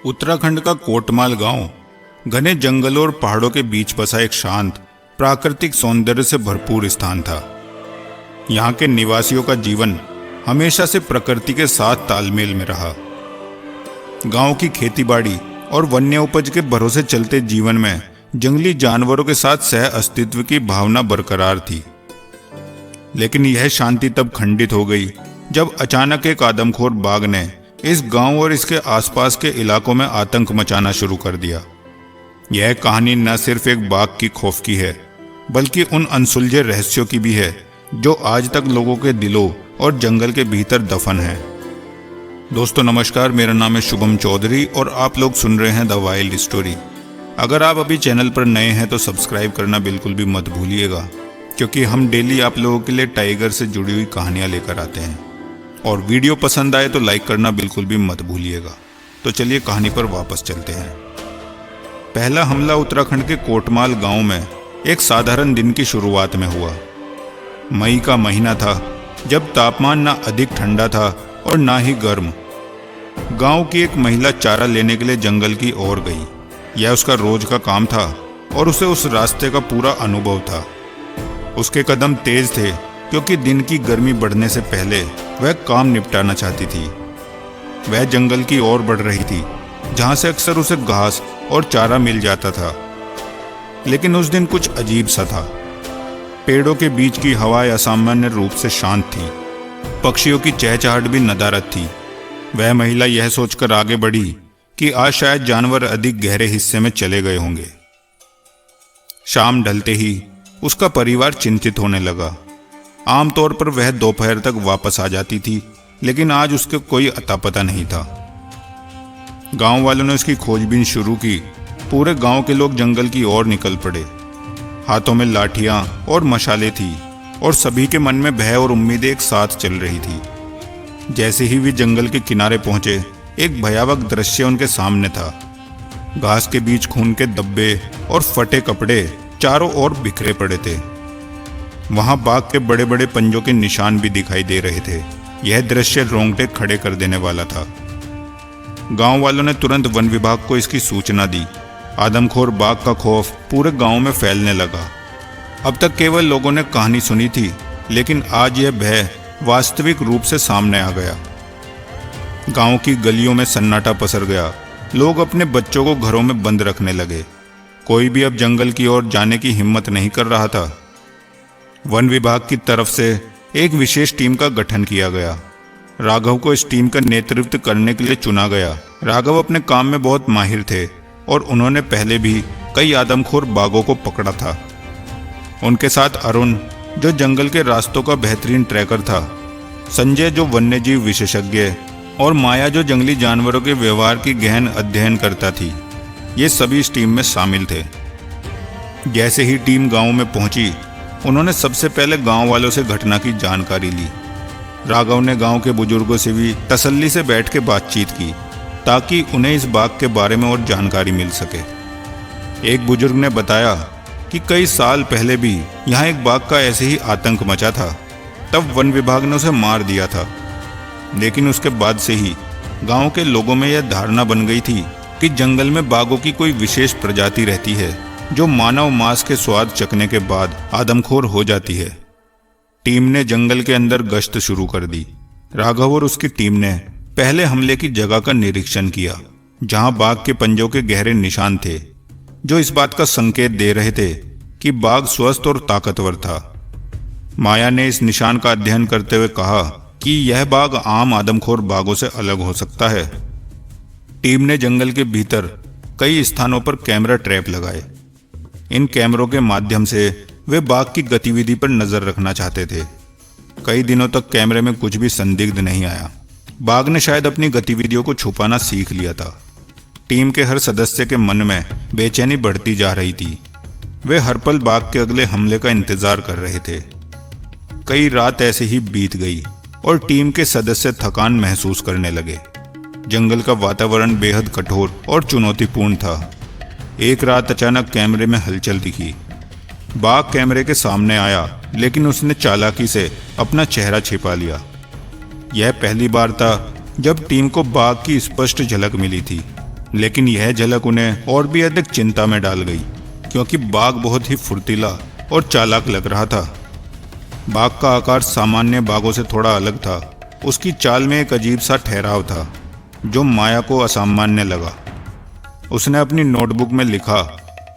उत्तराखंड का कोटमाल गांव घने जंगलों और पहाड़ों के बीच बसा एक शांत प्राकृतिक सौंदर्य से भरपूर स्थान था। यहाँ के निवासियों का जीवन हमेशा से प्रकृति के साथ तालमेल में रहा। गांव की खेतीबाड़ी और वन्य उपज के भरोसे चलते जीवन में जंगली जानवरों के साथ सह अस्तित्व की भावना बरकरार थी। लेकिन यह शांति तब खंडित हो गई जब अचानक एक आदमखोर बाघ ने इस गांव और इसके आसपास के इलाकों में आतंक मचाना शुरू कर दिया। यह कहानी न सिर्फ एक बाघ की खौफ की है, बल्कि उन अनसुलझे रहस्यों की भी है जो आज तक लोगों के दिलों और जंगल के भीतर दफन है। दोस्तों नमस्कार, मेरा नाम है शुभम चौधरी और आप लोग सुन रहे हैं द वाइल्ड स्टोरी। अगर आप अभी चैनल पर नए हैं तो सब्सक्राइब करना बिल्कुल भी मत भूलिएगा, क्योंकि हम डेली आप लोगों के लिए टाइगर से जुड़ी हुई कहानियां लेकर आते हैं। और वीडियो पसंद आए तो लाइक करना बिल्कुल भी मत भूलिएगा। तो चलिए कहानी पर वापस चलते हैं। पहला हमला उत्तराखंड के कोटमाल गांव में एक साधारण दिन की शुरुआत में हुआ। मई का महीना था, जब तापमान ना अधिक ठंडा था और ना ही गर्म। गांव की एक महिला चारा लेने के लिए जंगल की ओर गई। यह उसका रोज का काम था और उसे उस रास्ते का पूरा अनुभव था। उसके कदम तेज थे क्योंकि दिन की गर्मी बढ़ने से पहले वह काम निपटाना चाहती थी। वह जंगल की ओर बढ़ रही थी, जहां से अक्सर उसे घास और चारा मिल जाता था। लेकिन उस दिन कुछ अजीब सा था। पेड़ों के बीच की हवा असामान्य रूप से शांत थी। पक्षियों की चहचहाट भी नदारद थी। वह महिला यह सोचकर आगे बढ़ी कि आज शायद जानवर अधिक गहरे हिस्से में चले गए होंगे। शाम ढलते ही उसका परिवार चिंतित होने लगा। आमतौर पर वह दोपहर तक वापस आ जाती थी, लेकिन आज उसके कोई अता पता नहीं था। गांव वालों ने उसकी खोजबीन शुरू की। पूरे गांव के लोग जंगल की ओर निकल पड़े। हाथों में लाठियां और मशालें थी और सभी के मन में भय और उम्मीद एक साथ चल रही थी। जैसे ही वे जंगल के किनारे पहुंचे, एक भयावह दृश्य उनके सामने था। घास के बीच खून के धब्बे और फटे कपड़े चारों ओर बिखरे पड़े थे। वहां बाघ के बड़े बड़े पंजों के निशान भी दिखाई दे रहे थे। यह दृश्य रोंगटे खड़े कर देने वाला था। गांव वालों ने तुरंत वन विभाग को इसकी सूचना दी। आदमखोर बाघ का खौफ पूरे गांव में फैलने लगा। अब तक केवल लोगों ने कहानी सुनी थी, लेकिन आज यह भय वास्तविक रूप से सामने आ गया। गांव की गलियों में सन्नाटा पसर गया। लोग अपने बच्चों को घरों में बंद रखने लगे। कोई भी अब जंगल की ओर जाने की हिम्मत नहीं कर रहा था। वन विभाग की तरफ से एक विशेष टीम का गठन किया गया। राघव को इस टीम का नेतृत्व करने के लिए चुना गया। राघव अपने काम में बहुत माहिर थे और उन्होंने पहले भी कई आदमखोर बाघों को पकड़ा था। उनके साथ अरुण, जो जंगल के रास्तों का बेहतरीन ट्रैकर था, संजय, जो वन्यजीव विशेषज्ञ, और माया, जो जंगली जानवरों के व्यवहार की गहन अध्ययन करता थी। ये सभी इस टीम में शामिल थे। जैसे ही टीम गांव में पहुंची, उन्होंने सबसे पहले गांव वालों से घटना की जानकारी ली। राघव ने गांव के बुजुर्गों से भी तसल्ली से बैठ के बातचीत की, ताकि उन्हें इस बाघ के बारे में और जानकारी मिल सके। एक बुजुर्ग ने बताया कि कई साल पहले भी यहाँ एक बाघ का ऐसे ही आतंक मचा था। तब वन विभाग ने उसे मार दिया था। लेकिन उसके बाद से ही गांव के लोगों में यह धारणा बन गई थी कि जंगल में बाघों की कोई विशेष प्रजाति रहती है, जो मानव मांस के स्वाद चखने के बाद आदमखोर हो जाती है। टीम ने जंगल के अंदर गश्त शुरू कर दी। राघव और उसकी टीम ने पहले हमले की जगह का निरीक्षण किया, जहां बाघ के पंजों के गहरे निशान थे, जो इस बात का संकेत दे रहे थे कि बाघ स्वस्थ और ताकतवर था। माया ने इस निशान का अध्ययन करते हुए कहा कि यह बाघ आम आदमखोर बाघों से अलग हो सकता है। टीम ने जंगल के भीतर कई स्थानों पर कैमरा ट्रैप लगाए। इन कैमरों के माध्यम से वे बाघ की गतिविधि पर नजर रखना चाहते थे। कई दिनों तक कैमरे में कुछ भी संदिग्ध नहीं आया। बाघ ने शायद अपनी गतिविधियों को छुपाना सीख लिया था। टीम के हर सदस्य के मन में बेचैनी बढ़ती जा रही थी। वे हर पल बाघ के अगले हमले का इंतजार कर रहे थे। कई रात ऐसे ही बीत गई और टीम के सदस्य थकान महसूस करने लगे। जंगल का वातावरण बेहद कठोर और चुनौतीपूर्ण था। एक रात अचानक कैमरे में हलचल दिखी। बाघ कैमरे के सामने आया, लेकिन उसने चालाकी से अपना चेहरा छिपा लिया। यह पहली बार था जब टीम को बाघ की स्पष्ट झलक मिली थी। लेकिन यह झलक उन्हें और भी अधिक चिंता में डाल गई, क्योंकि बाघ बहुत ही फुर्तीला और चालाक लग रहा था। बाघ का आकार सामान्य बाघों से थोड़ा अलग था। उसकी चाल में एक अजीब सा ठहराव था जो माया को असामान्य लगा। उसने अपनी नोटबुक में लिखा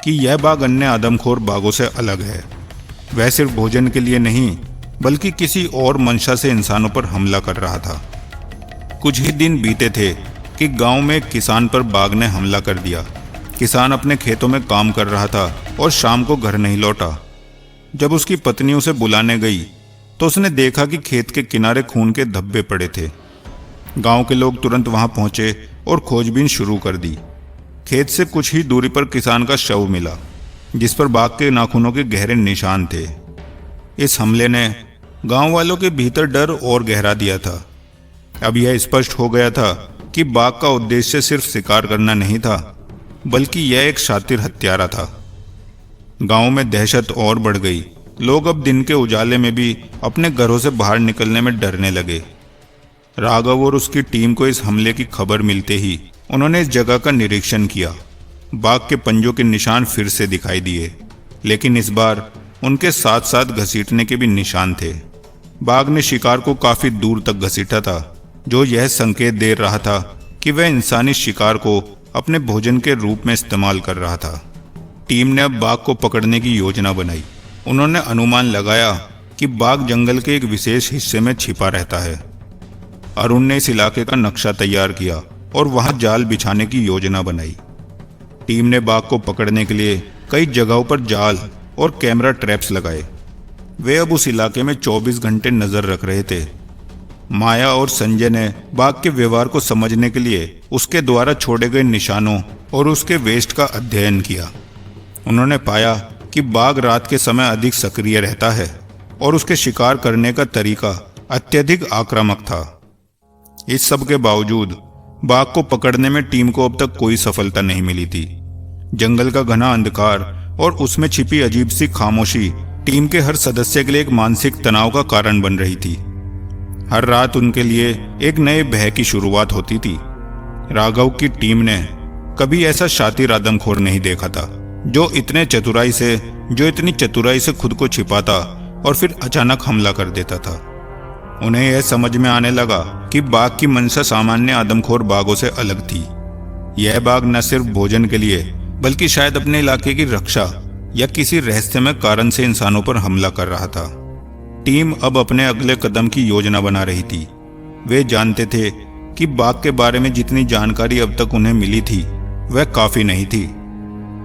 कि यह बाघ अन्य आदमखोर बाघों से अलग है। वह सिर्फ भोजन के लिए नहीं बल्कि किसी और मंशा से इंसानों पर हमला कर रहा था। कुछ ही दिन बीते थे कि गांव में एक किसान पर बाघ ने हमला कर दिया। किसान अपने खेतों में काम कर रहा था और शाम को घर नहीं लौटा। जब उसकी पत्नी उसे बुलाने गई तो उसने देखा कि खेत के किनारे खून के धब्बे पड़े थे। गांव के लोग तुरंत वहां पहुंचे और खोजबीन शुरू कर दी। खेत से कुछ ही दूरी पर किसान का शव मिला, जिस पर बाघ के नाखूनों के गहरे निशान थे। इस हमले ने गांव वालों के भीतर डर और गहरा दिया था। अब यह स्पष्ट हो गया था कि बाघ का उद्देश्य सिर्फ शिकार करना नहीं था, बल्कि यह एक शातिर हत्यारा था। गांव में दहशत और बढ़ गई। लोग अब दिन के उजाले में भी अपने घरों से बाहर निकलने में डरने लगे। राघव और उसकी टीम को इस हमले की खबर मिलते ही उन्होंने इस जगह का निरीक्षण किया। बाघ के पंजों के निशान फिर से दिखाई दिए, लेकिन इस बार उनके साथ साथ घसीटने के भी निशान थे। बाघ ने शिकार को काफी दूर तक घसीटा था, जो यह संकेत दे रहा था कि वह इंसानी शिकार को अपने भोजन के रूप में इस्तेमाल कर रहा था। टीम ने अब बाघ को पकड़ने की योजना बनाई। उन्होंने अनुमान लगाया कि बाघ जंगल के एक विशेष हिस्से में छिपा रहता है। अरुण ने इस इलाके का नक्शा तैयार किया और वहां जाल बिछाने की योजना बनाई। टीम ने बाघ को पकड़ने के लिए कई जगहों पर जाल और कैमरा ट्रैप्स लगाए। वे अब उस इलाके में 24 घंटे नजर रख रहे थे। माया और संजय ने बाघ के व्यवहार को समझने के लिए उसके द्वारा छोड़े गए निशानों और उसके वेस्ट का अध्ययन किया। उन्होंने पाया कि बाघ रात के समय अधिक सक्रिय रहता है और उसके शिकार करने का तरीका अत्यधिक आक्रामक था। इस सब के बावजूद बाघ को पकड़ने में टीम को अब तक कोई सफलता नहीं मिली थी। जंगल का घना अंधकार और उसमें छिपी अजीब सी खामोशी टीम के हर सदस्य के लिए एक मानसिक तनाव का कारण बन रही थी। हर रात उनके लिए एक नए भय की शुरुआत होती थी। राघव की टीम ने कभी ऐसा शातिर आदमखोर नहीं देखा था, जो इतनी चतुराई से खुद को छिपाता और फिर अचानक हमला कर देता था। उन्हें यह समझ में आने लगा कि बाघ की मंशा सामान्य आदमखोर बाघों से अलग थी। यह बाघ न सिर्फ भोजन के लिए बल्कि शायद अपने इलाके की रक्षा या किसी रहस्यमय कारण से इंसानों पर हमला कर रहा था। टीम अब अपने अगले कदम की योजना बना रही थी। वे जानते थे कि बाघ के बारे में जितनी जानकारी अब तक उन्हें मिली थी वह काफी नहीं थी।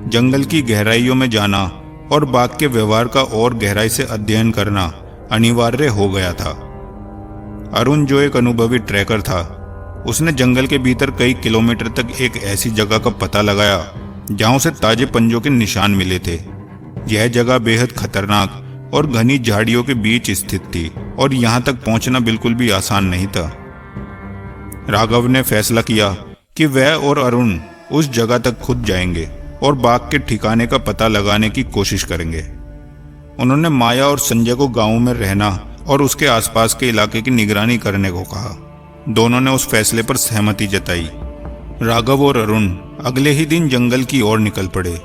जंगल की गहराइयों में जाना और बाघ के व्यवहार का और गहराई से अध्ययन करना अनिवार्य हो गया था। अरुण, जो एक अनुभवी ट्रैकर था, उसने जंगल के भीतर कई किलोमीटर तक एक ऐसी जगह का पता लगाया जहां उसे ताजे पंजों के निशान मिले थे। यह जगह बेहद खतरनाक और घनी झाड़ियों के बीच स्थित थी और यहां तक पहुंचना बिल्कुल भी आसान नहीं था। राघव ने फैसला किया कि वह और अरुण उस जगह तक खुद जाएंगे और बाघ के ठिकाने का पता लगाने की कोशिश करेंगे। उन्होंने माया और संजय को गांव में रहना और उसके आसपास के इलाके की निगरानी करने को कहा। दोनों ने उस फैसले पर सहमति जताई। राघव और अरुण अगले ही दिन जंगल की ओर निकल पड़े।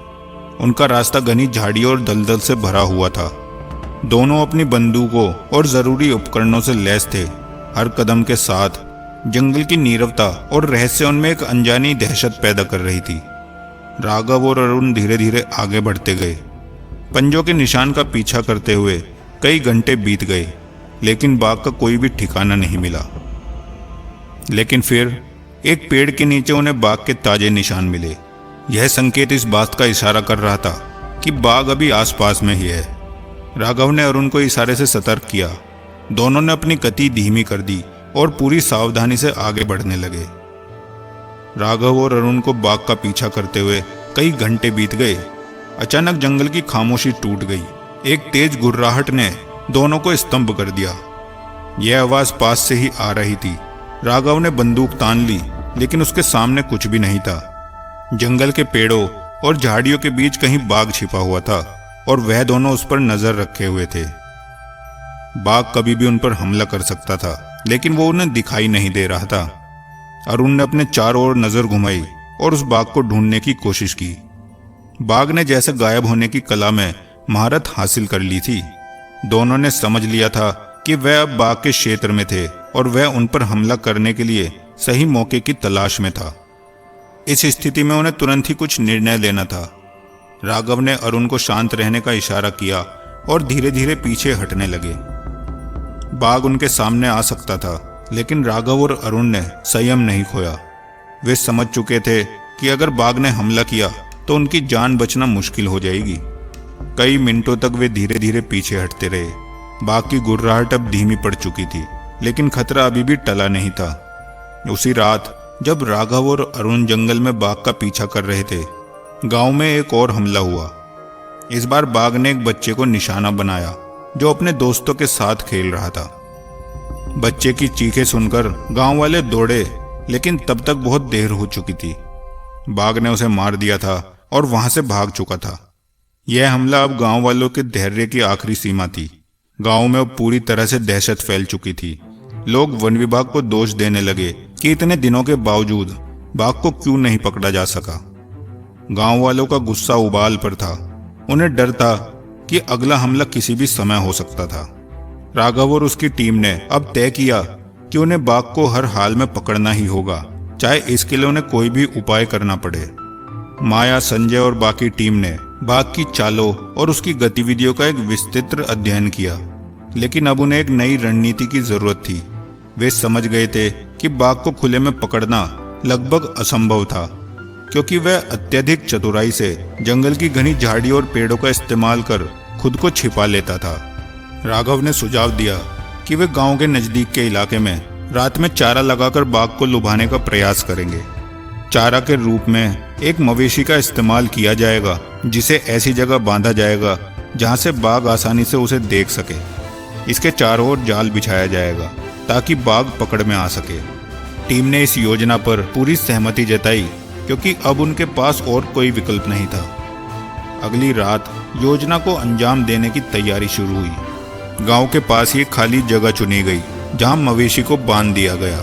उनका रास्ता घनी झाड़ियों और दलदल से भरा हुआ था। दोनों अपनी बंदूकों और जरूरी उपकरणों से लैस थे। हर कदम के साथ जंगल की नीरवता और रहस्य उनमें एक अनजानी दहशत पैदा कर रही थी। राघव और अरुण धीरे धीरे आगे बढ़ते गए, पंजों के निशान का पीछा करते हुए। कई घंटे बीत गए, लेकिन बाघ का कोई भी ठिकाना नहीं मिला। लेकिन फिर एक पेड़ के नीचे उन्हें बाघ के ताजे निशान मिले। यह संकेत इस बात का इशारा कर रहा था कि बाघ अभी आसपास में ही है। राघव ने अरुण को इशारे से सतर्क किया। दोनों ने अपनी गति धीमी कर दी और पूरी सावधानी से आगे बढ़ने लगे। राघव और अरुण को बाघ का पीछा करते हुए कई घंटे बीत गए। अचानक जंगल की खामोशी टूट गई। एक तेज गुर्राहट ने दोनों को स्तंभ कर दिया। यह आवाज पास से ही आ रही थी। राघव ने बंदूक तान ली, लेकिन उसके सामने कुछ भी नहीं था। जंगल के पेड़ों और झाड़ियों के बीच कहीं बाघ छिपा हुआ था और वह दोनों उस पर नजर रखे हुए थे। बाघ कभी भी उन पर हमला कर सकता था, लेकिन वो उन्हें दिखाई नहीं दे रहा था। अरुण ने अपने चारों ओर नजर घुमाई और उस बाघ को ढूंढने की कोशिश की। बाघ ने जैसे गायब होने की कला में महारत हासिल कर ली थी। दोनों ने समझ लिया था कि वह अब बाघ के क्षेत्र में थे और वह उन पर हमला करने के लिए सही मौके की तलाश में था। इस स्थिति में उन्हें तुरंत ही कुछ निर्णय लेना था। राघव ने अरुण को शांत रहने का इशारा किया और धीरे धीरे पीछे हटने लगे। बाघ उनके सामने आ सकता था, लेकिन राघव और अरुण ने संयम नहीं खोया। वे समझ चुके थे कि अगर बाघ ने हमला किया तो उनकी जान बचना मुश्किल हो जाएगी। कई मिनटों तक वे धीरे धीरे पीछे हटते रहे। बाघ की गुर्राहट अब धीमी पड़ चुकी थी, लेकिन खतरा अभी भी टला नहीं था। उसी रात जब राघव और अरुण जंगल में बाघ का पीछा कर रहे थे, गांव में एक और हमला हुआ। इस बार बाघ ने एक बच्चे को निशाना बनाया जो अपने दोस्तों के साथ खेल रहा था। बच्चे की चीखें सुनकर गांव वाले दौड़े, लेकिन तब तक बहुत देर हो चुकी थी। बाघ ने उसे मार दिया था और वहां से भाग चुका था। यह हमला अब गांव वालों के धैर्य की आखिरी सीमा थी। गांव में अब पूरी तरह से दहशत फैल चुकी थी। लोग वन विभाग को दोष देने लगे कि इतने दिनों के बावजूद बाघ को क्यों नहीं पकड़ा जा सका। गांव वालों का गुस्सा उबाल पर था। उन्हें डर था कि अगला हमला किसी भी समय हो सकता था। राघव और उसकी टीम ने अब तय किया कि उन्हें बाघ को हर हाल में पकड़ना ही होगा, चाहे इसके लिए उन्हें कोई भी उपाय करना पड़े। माया, संजय और बाकी टीम ने बाघ की चालों और उसकी गतिविधियों का एक विस्तृत अध्ययन किया, लेकिन अब उन्हें एक नई रणनीति की जरूरत थी। वे समझ गए थे कि बाघ को खुले में पकड़ना लगभग असंभव था, क्योंकि वह अत्यधिक चतुराई से जंगल की घनी झाड़ियों और पेड़ों का इस्तेमाल कर खुद को छिपा लेता था। राघव ने सुझाव दिया कि वे गांव के नजदीक के इलाके में रात में चारा लगाकर बाघ को लुभाने का प्रयास करेंगे। चारा के रूप में एक मवेशी का इस्तेमाल किया जाएगा, जिसे ऐसी जगह बांधा जाएगा जहां से बाघ आसानी से उसे देख सके। इसके चारों ओर जाल बिछाया जाएगा ताकि बाघ पकड़ में आ सके। टीम ने इस योजना पर पूरी सहमति जताई, क्योंकि अब उनके पास और कोई विकल्प नहीं था। अगली रात योजना को अंजाम देने की तैयारी शुरू हुई। गांव के पास ही एक खाली जगह चुनी गई जहां मवेशी को बांध दिया गया।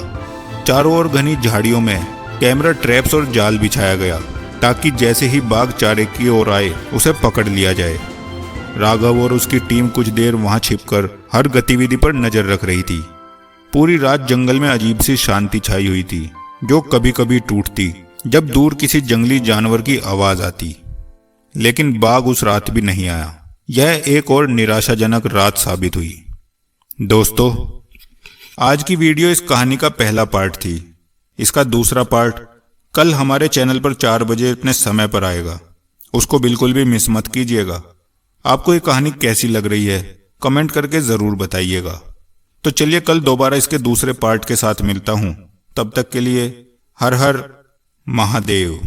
चारों ओर घनी झाड़ियों में कैमरा ट्रैप्स और जाल बिछाया गया, ताकि जैसे ही बाघ चारे की ओर आए उसे पकड़ लिया जाए। राघव और उसकी टीम कुछ देर वहां छिपकर हर गतिविधि पर नजर रख रही थी। पूरी रात जंगल में अजीब सी शांति छाई हुई थी, जो कभी कभी टूटती जब दूर किसी जंगली जानवर की आवाज आती। लेकिन बाघ उस रात भी नहीं आया। यह एक और निराशाजनक रात साबित हुई। दोस्तों, आज की वीडियो इस कहानी का पहला पार्ट थी। इसका दूसरा पार्ट कल हमारे चैनल पर 4 बजे अपने समय पर आएगा। उसको बिल्कुल भी मिस मत कीजिएगा। आपको ये कहानी कैसी लग रही है कमेंट करके जरूर बताइएगा। तो चलिए कल दोबारा इसके दूसरे पार्ट के साथ मिलता हूं। तब तक के लिए हर हर महादेव।